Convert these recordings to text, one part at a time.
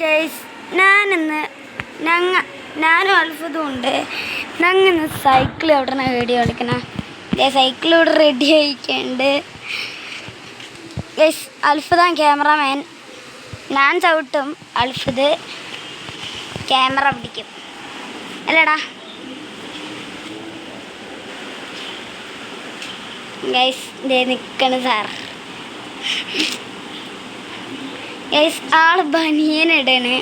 Guys ഞാനും അത്ഭുതം ഉണ്ട്. ഞങ്ങൾ സൈക്കിൾ എവിടെ വീഡിയോ എടുക്കണം. സൈക്കിൾ ഇവിടെ റെഡി ആയിട്ടുണ്ട്. ഗൈസ് അത്ഭുതം ക്യാമറമാൻ, ഞാൻ ചവിട്ടും, അത്ഭുത് ക്യാമറ പിടിക്കും അല്ലേടാ. ഗൈസ് ദേ നിൽക്കണ് സാർ. ഗൈസ് ആള് ബനിയനിടണ്.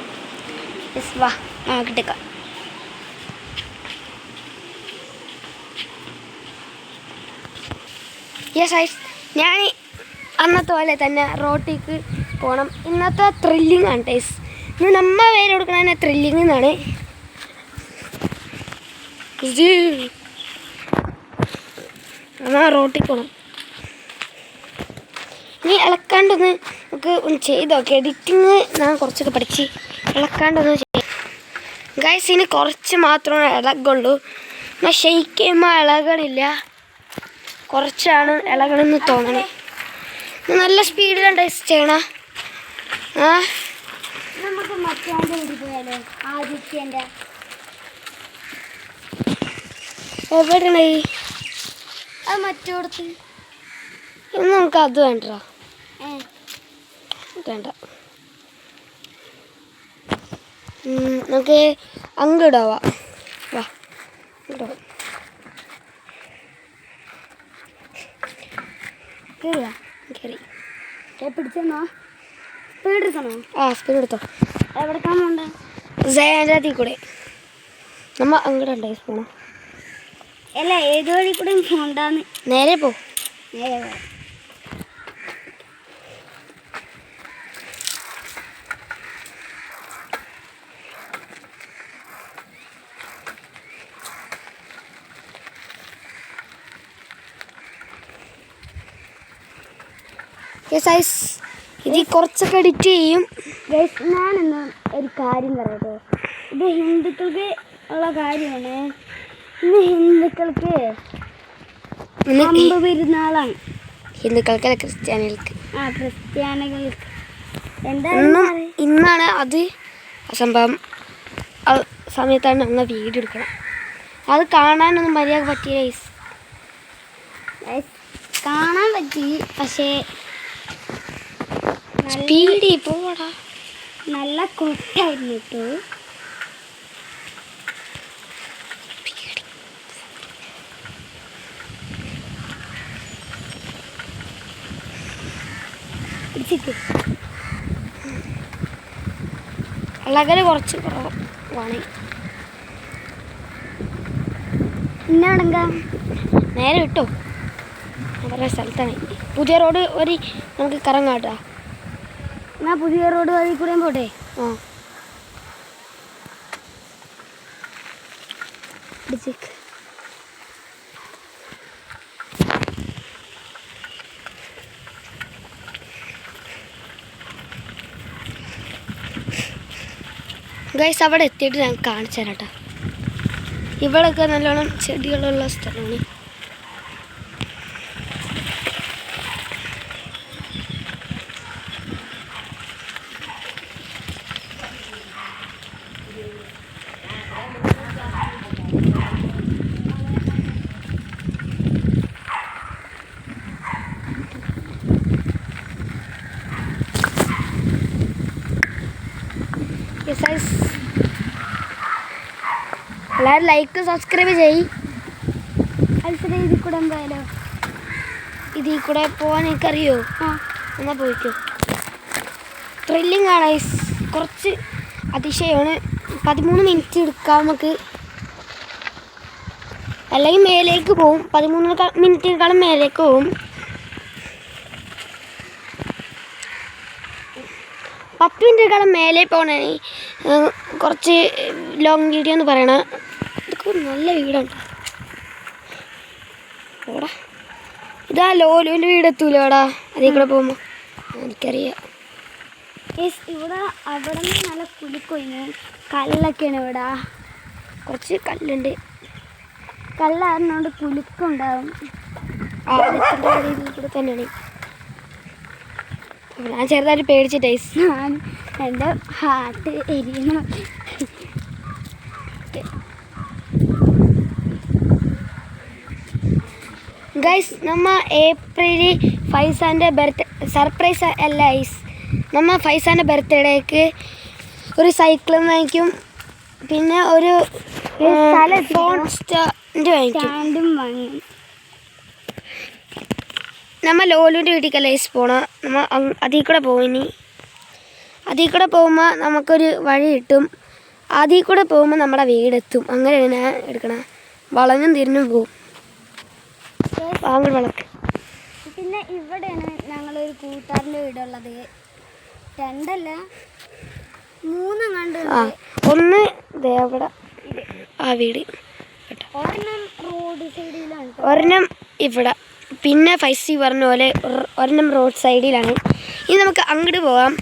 വാ നോക്കിട്ടേക്കാം. യെസ് ഗൈസ്, ഞാൻ അന്നത്തെ പോലെ തന്നെ റോട്ടിലേക്ക് പോകണം. ഇന്നത്തെ ത്രില്ലിങ് ആണ് ഗൈസ്. ഇന്ന് നമ്മ പേര് കൊടുക്കണ ത്രില്ലിങ് എന്നാണ്. എന്നാൽ റോട്ടിൽ പോകണം. നീ ഇളക്കാണ്ടൊന്ന് നമുക്ക് ഒന്ന് ചെയ്ത് നോക്കി. എഡിറ്റിങ് ഞാൻ കുറച്ചൊക്കെ പഠിച്ച് ഇളക്കാണ്ടൊന്ന് ചെയ്യാം ഗൈസ്. ഇനി കുറച്ച് മാത്രമേ ഇളകുള്ളൂ. എന്നാൽ ഷെയ്ക്ക് ചെയ്യുമ്പോൾ ഇളകണില്ല, കുറച്ചാണ് ഇളകണമെന്ന് തോന്നണേ. നല്ല സ്പീഡിലാണ് ടേസ്റ്റ് ചെയ്യണ. നമുക്ക് മറ്റാൻ്റെ പോയാലോ? ആദിത്യൻ്റെ എവിടെയാണ് അത്? മറ്റോടത്ത് ഇന്ന് നമുക്ക് അത് വേണ്ട, വേണ്ട. നമുക്ക് അങ്ങിടാവാ. വാ ഇടാം. കയറി പിടിച്ചോ? സ്പീഡ് എടുക്കണോ? ആ സ്പീഡ് എടുത്തോ. എവിടേക്കാണ് പോണ്ടേ? ജയന്തി കൂടെ നമ്മ അങ്ങോട്ടുണ്ടേ പോണോ? അല്ല, ഏത് വഴി കൂടെ പോണ്ടാന്ന്. നേരെ പോ, നേരെ പോ. ഇത് കുറച്ചൊക്കെ എഡിറ്റ് ചെയ്യും. ഞാനെന്ന് ഒരു കാര്യം പറയട്ടെ. ഇത് ഹിന്ദുക്കൾക്ക് ഉള്ള കാര്യമാണ്. ഇന്ന് ഹിന്ദുക്കൾക്ക് പെരുന്നാളാണ്. ഹിന്ദുക്കൾക്കല്ല, ക്രിസ്ത്യാനികൾക്ക്. ക്രിസ്ത്യാനികൾക്ക് ഇന്നാണ് അത് സംഭവം. ആ സമയത്താണ് ഞങ്ങൾ വീഡിയോ എടുക്കണം. അത് കാണാനൊന്നും മര്യാദ പറ്റിയ കാണാൻ പറ്റി, പക്ഷേ സ്പീഡ് പോടാ. നല്ല കൊട്ടായിരുന്നു കേട്ടോ. അളകല് കുറച്ച് കുറവാണ്. ഇന്നാണെങ്ക നേരെ വിട്ടോ. വേറെ സ്ഥലത്താണ്. പുതിയ റോഡ് വഴി നമുക്ക് കറങ്ങാട്ടാ. എന്നാ പുതിയ റോഡ് വഴി കൂടെ പോട്ടെ. ഗൈസ് അവിടെ എത്തിയിട്ട് ഞാൻ കാണിച്ചു തരാം കേട്ടോ. ഇവിടെയൊക്കെ നല്ലോണം ചെടികളുള്ള സ്ഥലമാണ്. എല്ലാവരും ലൈക്ക് സബ്സ്ക്രൈബ് ചെയ്യ്. അതിൽ ഇതിൽ കൂടെ എന്തായാലോ ഇതിൽ കൂടെ പോകാൻ എനിക്കറിയോ? എന്നാൽ പോയിക്കോ. ത്രില്ലിങ് ആണ്. കുറച്ച് അതിശയമാണ്. 13 മിനിറ്റ് എടുക്കാം നമുക്ക്. അല്ലെങ്കിൽ മേലേക്ക് പോവും. 13 മിനിറ്റിനേക്കാളും മേലേക്ക് പോവും. 10 മിനിറ്റിനേക്കാളും മേലെ പോകണേ കുറച്ച് ലോങ് വീഡിയോ എന്ന് പറയണ. ഇതൊക്കെ നല്ല വീടുണ്ട്. ഓടാ, ഇതാ ലോലോൻ്റെ വീടെത്തൂലോടാ അതേ കൂടെ പോകുമ്പോൾ. എനിക്കറിയാം. ഇവിടെ അവിടെ നിന്ന് നല്ല കുലുക്കൊഴിഞ്ഞ് കല്ലൊക്കെയാണ്. ഇവിടെ കുറച്ച് കല്ലുണ്ട്. കല്ലാറിനോണ്ട് കുലുക്കുണ്ടാവും. ഇതിൽ കൂടെ തന്നെയാണ്. ഞാൻ ചെറുതായിട്ട് പേടിച്ചിട്ടേ എൻ്റെ ഹാർട്ട് എരിയണം. ഗൈസ് നമ്മ ഏപ്രിൽ ഫൈസാൻ്റെ ബർത്ത്ഡേ സർപ്രൈസ് അല്ല ഐസ്. നമ്മ ഫൈസാൻ്റെ ബർത്ത്ഡേക്ക് ഒരു സൈക്കിൾ വാങ്ങിക്കും, പിന്നെ ഒരു ഫോൺ സ്റ്റാൻഡ് വാങ്ങിക്കും. നമ്മൾ ലോലുവിൻ്റെ വീട്ടിലേക്കല്ല ഐസ് പോകണം. നമ്മൾ അതിൽ കൂടെ പോയിനി. അതിൽ കൂടെ പോകുമ്പോൾ നമുക്കൊരു വഴി കിട്ടും. അതിൽ കൂടെ പോകുമ്പോൾ നമ്മുടെ വീടെത്തും. അങ്ങനെയാണ് ഞാൻ എടുക്കണം. വളഞ്ഞും തിരിഞ്ഞും പോവും. വാങ്ങൽ വളക്ക്. പിന്നെ ഇവിടെയാണ് ഞങ്ങളൊരു കൂട്ടുകാരൻ്റെ വീടുള്ളത്. 2 അല്ല 3 കണ്ട്. ഒന്ന് അവിടെ ആ വീട്, ഒരെണ്ണം റോഡ് സൈഡിലാണ്, ഒരെണ്ണം ഇവിടെ, പിന്നെ ഫൈസി പറഞ്ഞ പോലെ ഒരെണ്ണം റോഡ് സൈഡിലാണ്. ഇനി നമുക്ക് അങ്ങോട്ട് പോകാം.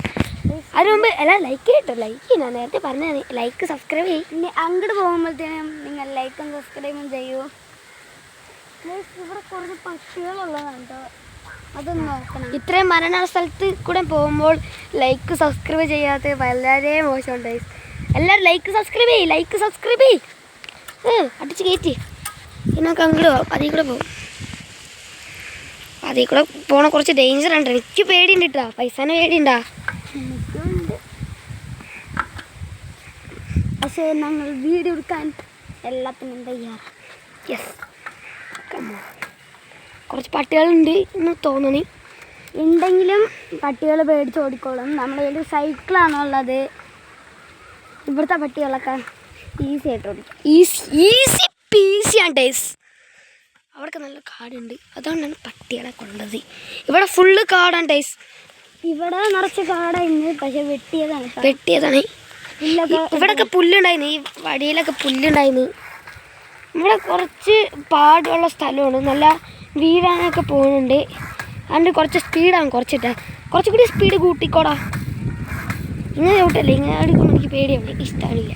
അതിന് മുമ്പ് എല്ലാം ലൈക്ക് ചെയ്യട്ടോ. ലൈക്ക് ചെയ്യണം, നേരത്തെ പറഞ്ഞാൽ ലൈക്ക് സബ്സ്ക്രൈബ് ചെയ്യും. ഇനി അങ്ങോട്ട് പോകുമ്പോഴത്തേനും നിങ്ങൾ ലൈക്കും സബ്സ്ക്രൈബും ചെയ്യൂ. ഇവിടെ കുറച്ച് പക്ഷികളുള്ളതാണ് കേട്ടോ, അതൊന്ന് നോക്കണം. ഇത്രയും മരണ സ്ഥലത്ത് കൂടെ പോകുമ്പോൾ ലൈക്ക് സബ്സ്ക്രൈബ് ചെയ്യാത്ത വളരെ മോശമുണ്ട്. എല്ലാവരും ലൈക്ക് സബ്സ്ക്രൈബ് ചെയ്യും, ലൈക്ക് സബ്സ്ക്രൈബ് ചെയ്യും. അടിച്ച് കയറ്റി. പിന്നെ നമുക്ക് അങ്ങോട്ട് പോകാം. അതിൽ കൂടെ പോകും. അതിൽ കൂടെ പോണ കുറച്ച് ഡേഞ്ചർ ഉണ്ട്. എനിക്ക് പേടിയുണ്ട് കേട്ടോ. പൈസേനെ പേടിയുണ്ടാ? പക്ഷേ ഞങ്ങൾ വീഡിയോ എടുക്കാൻ എല്ലാത്തിനും തയ്യാറാണ്. യെസ്, കുറച്ച് പട്ടികളുണ്ട് എന്ന് തോന്നണി. ഉണ്ടെങ്കിലും പട്ടികൾ പേടിച്ച് ഓടിക്കോളും. നമ്മുടെ കയ്യിൽ സൈക്കിളാണുള്ളത്. ഇവിടുത്തെ പട്ടികളൊക്കെ ഈസി ആയിട്ട് ഓടിക്കും. ഈസി പീസിയാണ് ടേസ്. അവിടെയൊക്കെ നല്ല കാടുണ്ട്, അതുകൊണ്ടാണ് പട്ടികളെ കൊണ്ടത്. ഇവിടെ ഫുള്ള് കാടാണ് ടേസ്. ഇവിടെ നിറച്ച് കാടായിരുന്നു, പക്ഷെ വെട്ടിയതാണ്. ഇവിടെയൊക്കെ പുല്ലുണ്ടായിരുന്നു. ഈ വഴിയിലൊക്കെ പുല്ലുണ്ടായിരുന്നു. ഇവിടെ കുറച്ച് പാടുള്ള സ്ഥലമാണ്. നല്ല വീഴാനൊക്കെ പോകുന്നുണ്ട്. അതുകൊണ്ട് കുറച്ച് സ്പീഡാണ്. കുറച്ചുകൂടി സ്പീഡ് കൂട്ടിക്കോടാ. ഇങ്ങനെ ചവിട്ടല്ലേ, ഇങ്ങനെ എടുക്കുമ്പോൾ എനിക്ക് പേടിയാണ്, ഇഷ്ടമാണില്ല.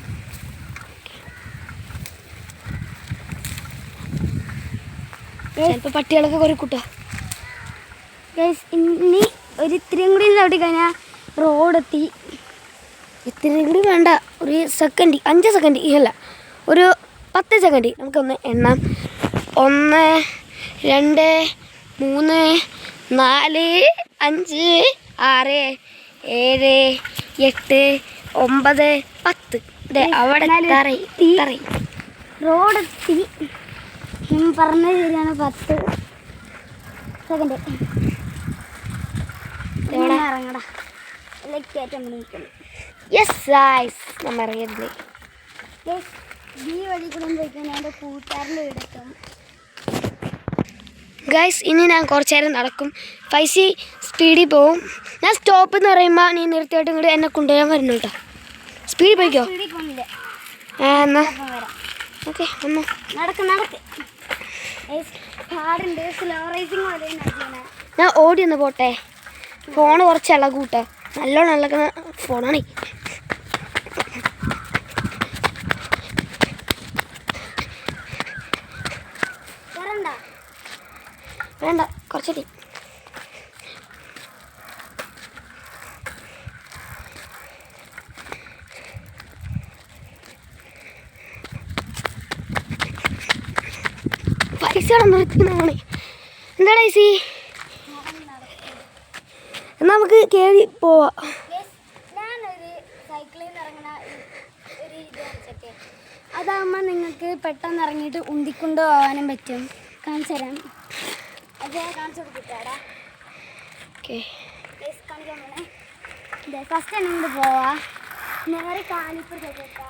ചിലപ്പോൾ പട്ടികളൊക്കെ കുറേ കൂട്ടാ. ഇനി ഒരു ഇത്രയും കൂടി ചവിട്ടി കഴിഞ്ഞാൽ റോഡെത്തി. ഇത്രയും കൂടി വേണ്ട, ഒരു സെക്കൻഡ്, 5 സെക്കൻഡ് അല്ല, ഒരു 10 സെക്കൻഡ് നമുക്കൊന്ന് എണ്ണാം. 1 2 3 4 5 6 7 8 9 10. അവിടെ റോഡെത്തി. പറഞ്ഞ ശരിയാണ്, 10 സെക്കൻഡ്. ഇറങ്ങടാ, യെസ് ഗൈസ്, നമ്മൾ ഇറങ്ങിയിട്ടുണ്ട്. ഈ വഴി കൂടെ പോയിക്കാൻ എൻ്റെ കൂട്ടുകാരൻ്റെ വീടെത്തും. ഗൈസ്, ഇനി ഞാൻ കുറച്ച് നേരം നടക്കും. ഫൈസി സ്പീഡിൽ പോവും. ഞാൻ സ്റ്റോപ്പ് എന്ന് പറയുമ്പോൾ നീ നിർത്തിയിട്ട് ഇങ്ങോട്ട് എന്നെ കൊണ്ടുവരാൻ വരുന്നു കേട്ടോ. സ്പീഡിൽ പോയിക്കോ. എന്നാ ഓക്കെ, വന്നോ. ഞാൻ ഓടി ഒന്ന് പോട്ടെ. ഫോണ് കുറച്ച് ഇളകൂട്ടെ. നല്ലോണം ഇളകുന്ന ഫോണാണ്. വേണ്ട, കുറച്ചടി. പൈസ നിർത്തുന്നതാണ്. എന്താണ് ഐസി? എന്നാ നമുക്ക് കയറി പോവാ. അതാകുമ്പോൾ നിങ്ങൾക്ക് പെട്ടെന്ന് ഇറങ്ങിയിട്ട് ഉന്തിക്കൊണ്ട് പോകാനും പറ്റും. കാണിച്ചു തരാം. കാണിച്ചു കൊടുത്തിട്ടാടാ. കാണിക്കാൻ പോണേ. ഫസ്റ്റ് തന്നെ ഇങ്ങോട്ട് പോവാ. നേരെ കാലിപ്പർ ചെയ്തിട്ടാ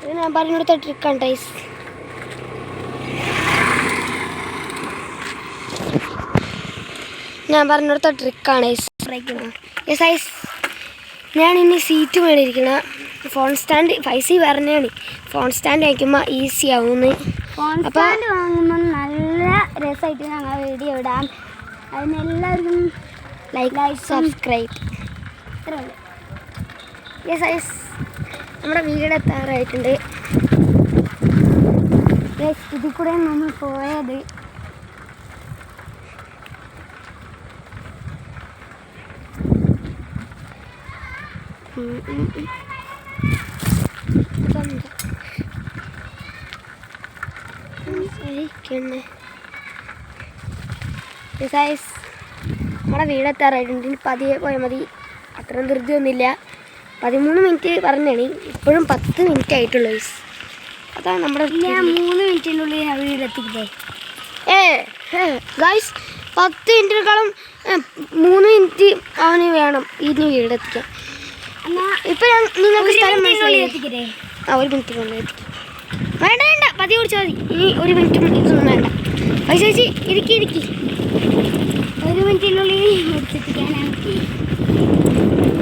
ഇത് ഞാൻ പറഞ്ഞെടുത്ത ട്രിക്കാണ് ടൈസ്. ഐസ്. ഞാൻ ഇനി സീറ്റ് മേടിയിരിക്കണ ഫോൺ സ്റ്റാൻഡ്. ഫൈസി പറഞ്ഞാണ് ഫോൺ സ്റ്റാൻഡ് വയ്ക്കുമ്പോൾ ഈസി ആവുമെന്ന്. ഫോൺ സ്റ്റാൻഡ് വാങ്ങുമ്പോൾ നല്ല രസമായിട്ട് ഞങ്ങൾ വീഡിയോ ഇടാം. അതിനെല്ലാവർക്കും ലൈക്ക് സബ്സ്ക്രൈബ്. യെസ് ഐസ്, നമ്മുടെ വീടെത്താറായിട്ടുണ്ട്. ഇതിൽ കൂടെ നമ്മൾ പോയത്. നമ്മുടെ വീടെത്താറായിട്ടുണ്ട്. ഇനി പതിയെ പോയാൽ മതി, അത്ര ധൃതിയൊന്നുമില്ല. 13 മിനിറ്റ് പറഞ്ഞാണ്, ഇപ്പോഴും 10 മിനിറ്റ് ആയിട്ടുള്ളൂ ഗൈസ്. അതാണ് നമ്മുടെ 3 മിനിറ്റിനുള്ളിൽ ഞാൻ വീട്ടിലെത്തിക്കില്ലേ? ഗൈസ് 10 മിനിറ്റിനേക്കാളും 3 മിനിറ്റ് അവന് വേണം ഇതിന് വീടെത്തിക്കാൻ. ഇപ്പം നിങ്ങൾക്ക് സ്ഥലം എത്തിക്കേ? ആ 1 മിനിറ്റിനുള്ളിൽ എത്തിക്കും. വേണ്ട വേണ്ട, പതിയെ കുടിച്ചാൽ മതി. ഇനി 1 മിനിറ്റ് ഇതൊന്നും വേണ്ട. പൈസ ചേച്ചി ഇരിക്കി 1 മിനിറ്റിനുള്ളിൽ എത്തിക്കാനാണ്.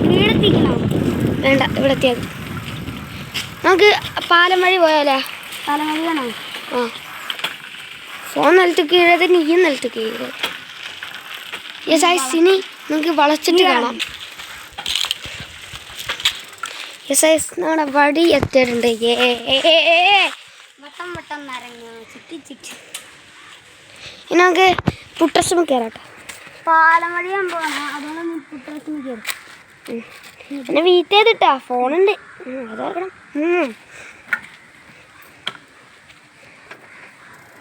വീടെത്തിക്കണോ? വേണ്ട, ഇവിടെ എത്തിയാൽ നമുക്ക് പാലം വഴി പോയാലോ? പാലം വഴി വേണോ? ആ, ഫോൺ നിലത്തേക്ക് വീഴാതെ നീയും നിലത്തേക്ക് വീഴാതെ. യെസ് ഐസ്, ഇനി നമുക്ക് വളച്ചിട്ട് കാണാം. യെസ് ഐസ്, നമ്മുടെ വടി എത്തിയിട്ടുണ്ട്. വട്ടം നരങ്ങ ചിക്കി. ഇനി നമുക്ക് പുട്ടസും കയറാട്ടെ. പാലം വഴിയാൻ പോകണം, അതുകൊണ്ട് പുട്ടസും കയറും. എന്നെ വീറ്റ് ചെയ്തിട്ടാ, ഫോണുണ്ട് അതോർക്കണം.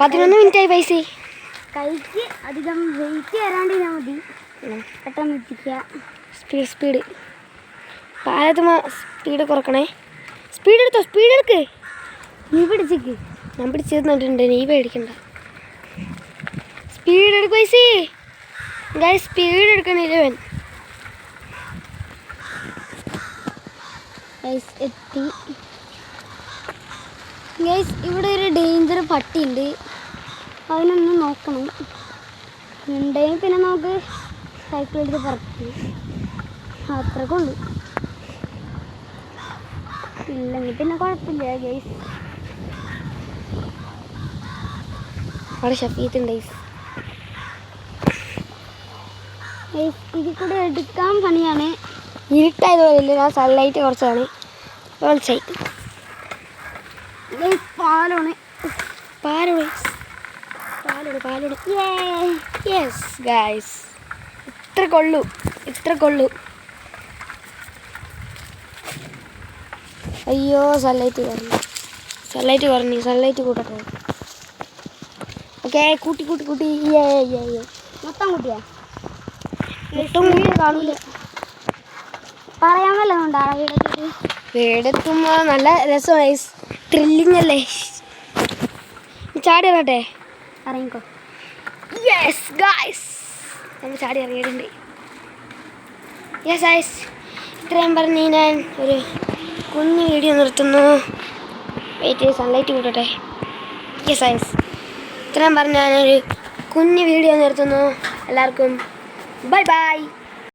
11 മിനിറ്റായി പൈസ. കൈക്ക് അധികം വെയിറ്റ് തരാണ്ടിരുന്നാൽ മതി, പെട്ടെന്ന് എത്തിക്കുക. സ്പീഡ് പാലത്തുമ്പോൾ സ്പീഡ് കുറക്കണേ. സ്പീഡ് എടുക്ക്. നീ പിടിച്ചേക്ക്. ഞാൻ പിടിച്ചിരുന്നിട്ടുണ്ട്, നീ പേടിക്കണ്ട. സ്പീഡ് എടുക്കും പൈസ. ഗൈസ് സ്പീഡ് എടുക്കണില്ല അവൻ. എത്തി ഗൈസ്. ഇവിടെ ഒരു ഡേഞ്ചർ പട്ടിയുണ്ട്, അതിനൊന്ന് നോക്കണം. ഉണ്ടെങ്കിൽ പിന്നെ നമുക്ക് സൈക്കിൾ എടുത്ത് പറക്കും, അത്രക്കേ ഉള്ളൂ. ഇല്ലെങ്കിൽ പിന്നെ കുഴപ്പമില്ല ഗൈസ്. അവിടെ ഷഫീത്തുണ്ട് ഗൈസ്. ഇതിൽ കൂടെ എടുക്കാൻ പണിയാണ്. ഇരുട്ടായതുപോലെയില്ല, ഞാൻ സൺലൈറ്റ് കുറച്ചാണ്. പാലോട്. യെസ് ഗൈസ്, ഇത്ര കൊള്ളു. അയ്യോ സൺലൈറ്റ് കൂട്ടട്ടെ. ഓക്കെ, കൂട്ടി. മൊത്തം കൂട്ടിയാ ഒട്ടും കാണില്ല. പറയാൻ വല്ലതുണ്ടോ വീടെത്തുമ്പോൾ നല്ല രസമാണ്, ത്രില്ലിങ് അല്ലേ. ചാടി ഇറങ്ങട്ടെ? ഇറങ്ങിക്കോ. യെസ് ഗൈസ്, നമ്മൾ ചാടി ഇറങ്ങിയിട്ടുണ്ട്. യെസ് ഗൈസ്, ഇത്രയും പറഞ്ഞ് ഞാൻ ഒരു കുഞ്ഞു വീഡിയോ നിർത്തുന്നു. വെയിറ്റ്, സൺലൈറ്റ് കൂട്ടട്ടെ. യെസ് ഗൈസ്, ഇത്രയും പറഞ്ഞ് ഞാനൊരു കുഞ്ഞു വീഡിയോ നിർത്തുന്നു. എല്ലാവർക്കും ബൈ.